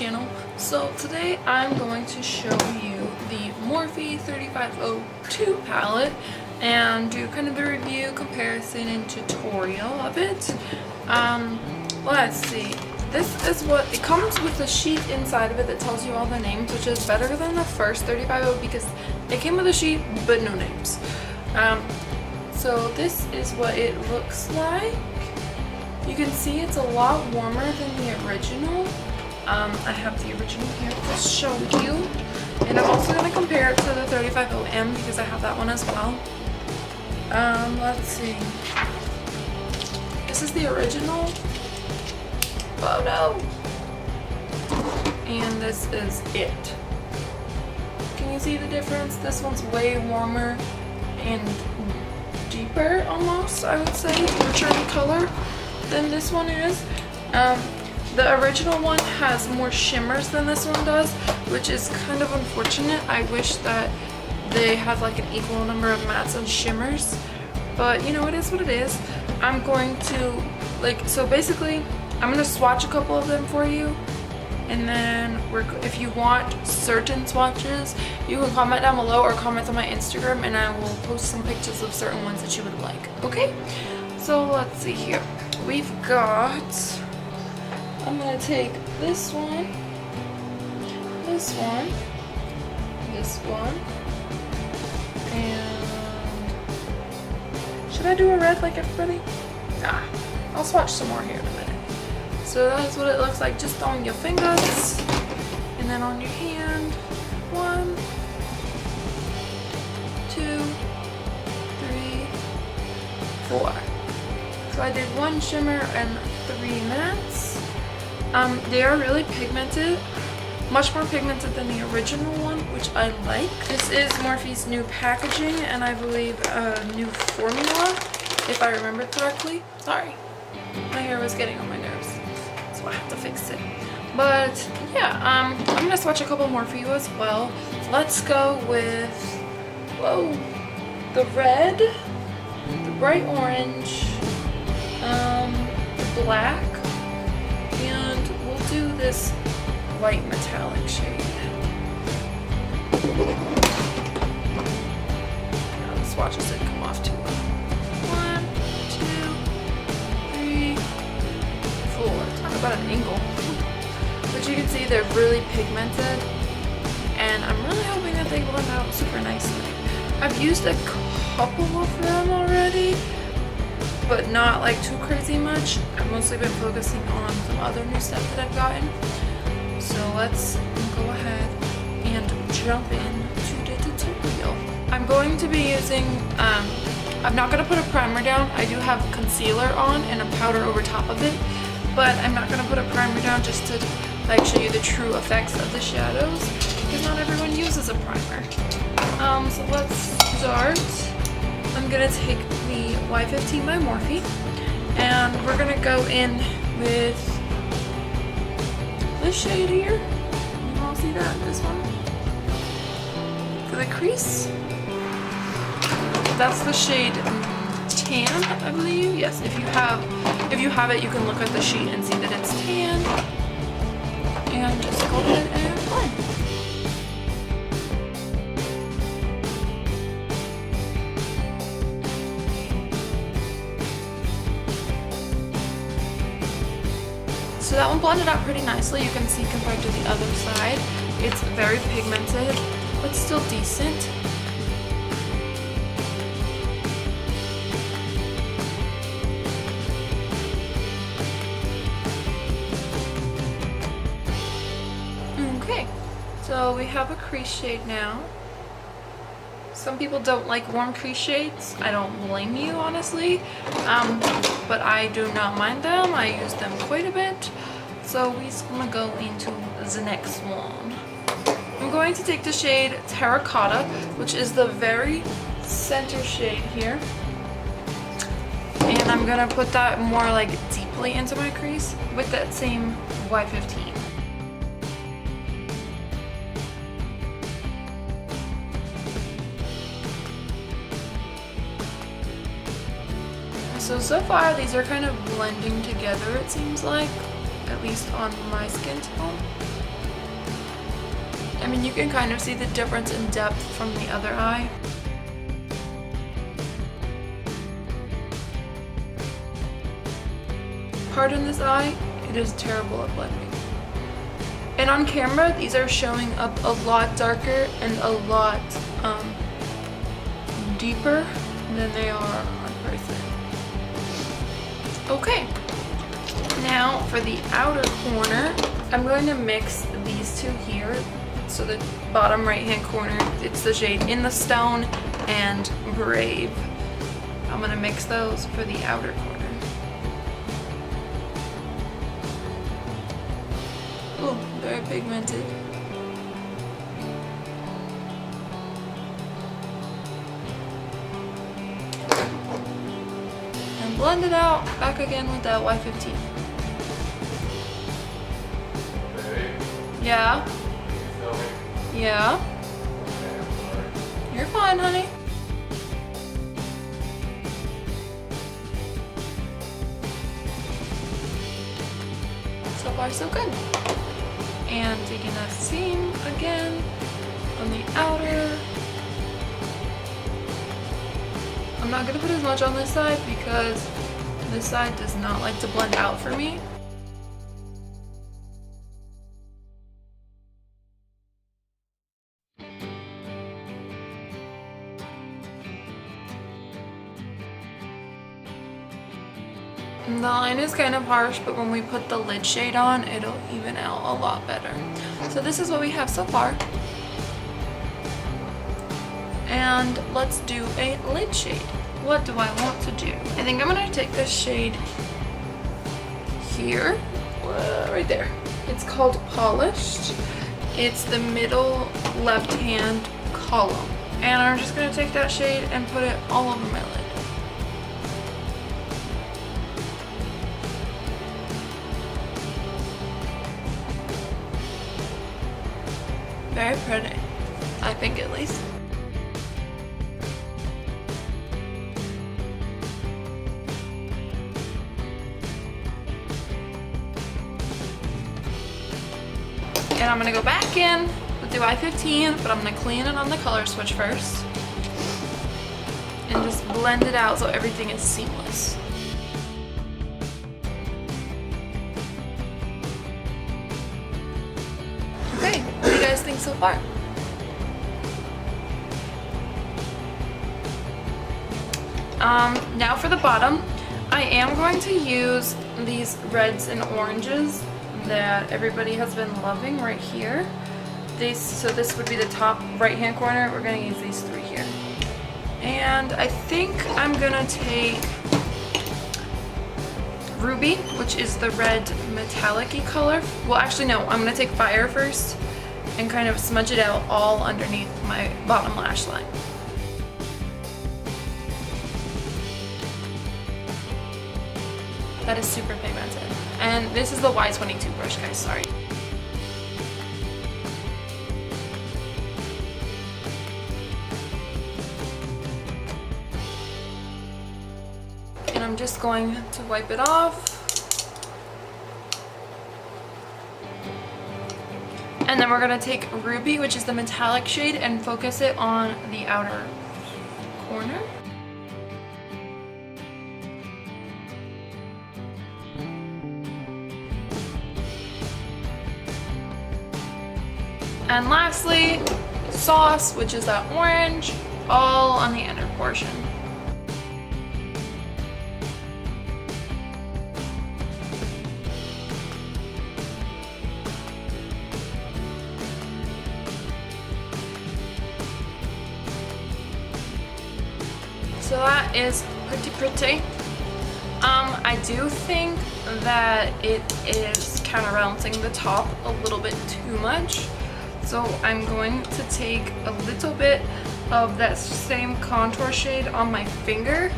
channel. So today I'm going to show you the Morphe 3502 palette and do kind of the review, comparison, and tutorial of it. Let's see. This is what it comes with, a sheet inside of it that tells you all the names, which is better than the first 3502 because it came with a sheet but no names. So this is what it looks like. You can see it's a lot warmer than the original. I have the original here to show you, and I'm also going to compare it to the 3500M because I have that one as well. Let's see. This is the original photo, and this is it. Can you see the difference? This one's way warmer and deeper, almost, I would say, richer in color than this one is. The original one has more shimmers than this one does, which is kind of unfortunate. I wish that they had like an equal number of mattes and shimmers, but you know, it is what it is. I'm going to so basically I'm going to swatch a couple of them for you, and then if you want certain swatches, you can comment down below or comment on my Instagram and I will post some pictures of certain ones that you would like. Okay, so let's see here. We've got, I'm going to take this one, this one, this one, and should I do a red like everybody? Nah, I'll swatch some more here in a minute. So that's what it looks like just on your fingers, and then on your hand. 1, 2, 3, 4. So I did 1 shimmer and 3 mattes. They are really pigmented, much more pigmented than the original one, which I like. This is Morphe's new packaging, and I believe a new formula, if I remember correctly. Sorry, my hair was getting on my nerves, so I have to fix it. But yeah, I'm gonna swatch a couple more for you as well. Let's go with, whoa, the red, the bright orange, the black, and we'll do this white metallic shade. Now the swatches didn't come off too well. 1, 2, 3, 4. Talk about an angle. But you can see they're really pigmented, and I'm really hoping that they blend out super nicely. I've used a couple of them already, but not like too crazy much. I've mostly been focusing on some other new stuff that I've gotten. So let's go ahead and jump into the tutorial. I'm going to be using, I'm not going to put a primer down. I do have concealer on and a powder over top of it, but I'm not going to put a primer down just to like show you the true effects of the shadows, because not everyone uses a primer. So let's start. I'm going to take the Y15 by Morphe, and we're going to go in with this shade here. You all see that? This one? For the crease. That's the shade tan, I believe. Yes, if you have it, you can look at the sheet and see that it's tan. And just go ahead and blend. So that one blended out pretty nicely. You can see compared to the other side, it's very pigmented, but still decent. Okay, so we have a crease shade now. Some people don't like warm crease shades. I don't blame you, honestly, but I do not mind them. I use them quite a bit. So we're just gonna go into the next one. I'm going to take the shade Terracotta, which is the very center shade here, and I'm gonna put that more like deeply into my crease with that same Y15. So far these are kind of blending together, it seems like, at least on my skin tone. I mean, you can kind of see the difference in depth from the other eye. Pardon this eye, it is terrible at blending. And on camera, these are showing up a lot darker and a lot deeper than they are on person. Okay, now for the outer corner, I'm going to mix these two here. So the bottom right hand corner, it's the shade In the Stone and Brave. I'm gonna mix those for the outer corner. Oh, very pigmented. And blend it out, back again with that Y15. Yeah? Yeah? You're fine, honey. So far, so good. And taking that seam again on the outer. I'm not gonna put as much on this side because this side does not like to blend out for me. The line is kind of harsh, but when we put the lid shade on, it'll even out a lot better. So this is what we have so far. And let's do a lid shade. What do I want to do? I think I'm gonna take this shade here, right there. It's called Polished. It's the middle left hand column. And I'm just gonna take that shade and put it all over my lid. Very pretty, I think, at least. And I'm gonna go back in with the Y15, but I'm gonna clean it on the color switch first. And just blend it out so everything is seamless. Okay, what do you guys think so far? Now for the bottom, I am going to use these reds and oranges that everybody has been loving right here. So this would be the top right hand corner. We're going to use these three here. And I think I'm going to take Ruby, which is the red metallic-y color. Well, actually no, I'm going to take Fire first and kind of smudge it out all underneath my bottom lash line. That is super pigmented. And this is the Y22 brush, guys, sorry. And I'm just going to wipe it off. And then we're gonna take Ruby, which is the metallic shade, and focus it on the outer corner. And lastly, Sauce, which is that orange, all on the inner portion. So that is pretty. I do think that it is counterbalancing the top a little bit too much. So I'm going to take a little bit of that same contour shade on my finger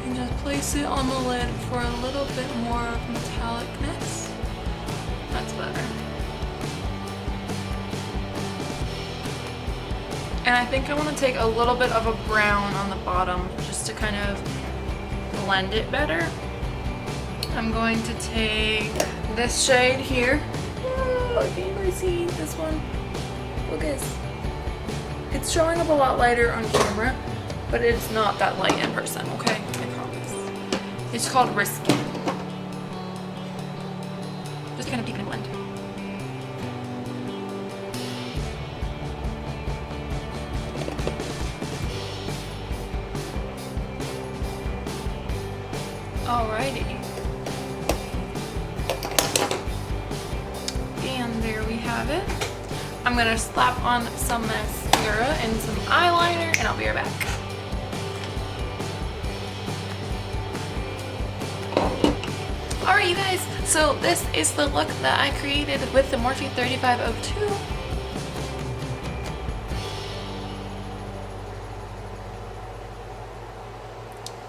and just place it on the lid for a little bit more of metallicness. That's better. And I think I want to take a little bit of a brown on the bottom just to kind of blend it better. I'm going to take this shade here. Oh, can you guys see this one? Focus. It's showing up a lot lighter on camera, but it's not that light in person, okay? I promise. It's called Risky. Just kind of deepen and blend. Alrighty. And there we have it. I'm gonna slap on some mascara and some eyeliner and I'll be right back. Alright you guys, so this is the look that I created with the Morphe 3502.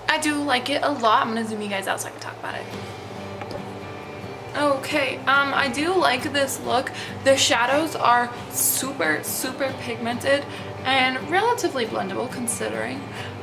I do like it a lot. I'm gonna zoom you guys out so I can talk about it. Okay, I do like this look. The shadows are super pigmented and relatively blendable considering.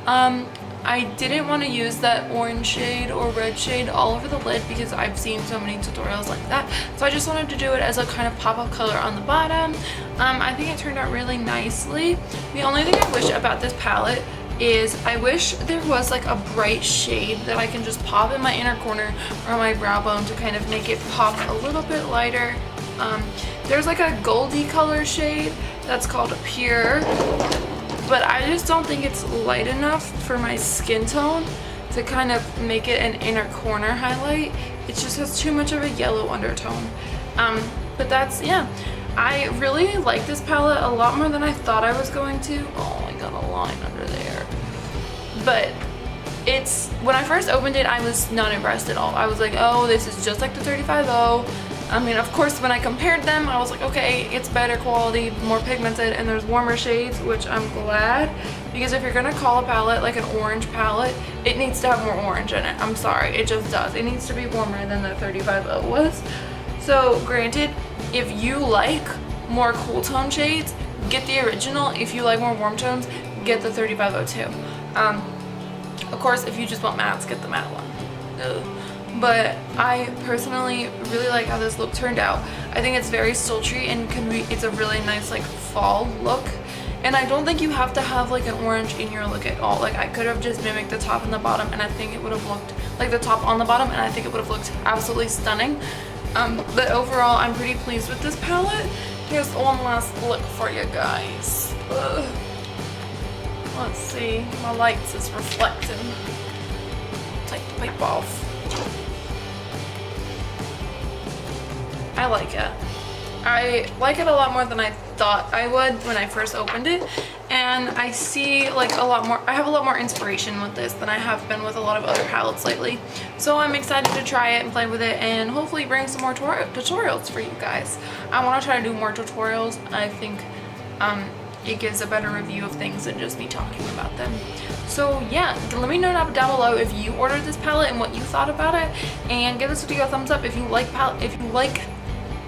I didn't want to use that orange shade or red shade all over the lid because I've seen so many tutorials like that. So I just wanted to do it as a kind of pop-up color on the bottom. I think it turned out really nicely. The only thing I wish about this palette is I wish there was like a bright shade that I can just pop in my inner corner or my brow bone to kind of make it pop a little bit lighter. There's like a goldy color shade that's called Pure, but I just don't think it's light enough for my skin tone to kind of make it an inner corner highlight. It just has too much of a yellow undertone. But that's, yeah. I really like this palette a lot more than I thought I was going to. Oh, I got a line under there. But it's, when I first opened it, I was not impressed at all. I was like, oh, this is just like the 35-0. I mean, of course, when I compared them, I was like, okay, it's better quality, more pigmented, and there's warmer shades, which I'm glad. Because if you're gonna call a palette like an orange palette, it needs to have more orange in it. I'm sorry, it just does. It needs to be warmer than the 35-0 was. So, granted, if you like more cool tone shades, get the original. If you like more warm tones, get the 3502. Of course, if you just want mattes, get the matte one. Ugh. But I personally really like how this look turned out. I think it's very sultry and it's a really nice like fall look. And I don't think you have to have like an orange in your look at all. Like I could have just mimicked the top and the bottom and I think it would have looked like the top on the bottom and I think it would have looked absolutely stunning. But overall, I'm pretty pleased with this palette. Here's one last look for you guys. Ugh. Let's see, my lights is reflecting. Take the pipe off. I like it. I like it a lot more than I thought I would when I first opened it, and I see like a lot more, I have a lot more inspiration with this than I have been with a lot of other palettes lately. So I'm excited to try it and play with it and hopefully bring some more tutorials for you guys. I want to try to do more tutorials. I think it gives a better review of things than just me talking about them. So yeah, let me know down below if you ordered this palette and what you thought about it, and give this video a thumbs up if you like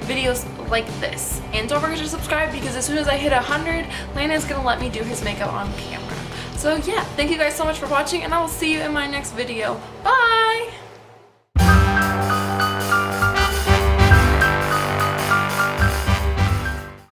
videos like this. And don't forget to subscribe because as soon as I hit 100, Landon's gonna let me do his makeup on camera. So yeah, thank you guys so much for watching and I will see you in my next video. Bye!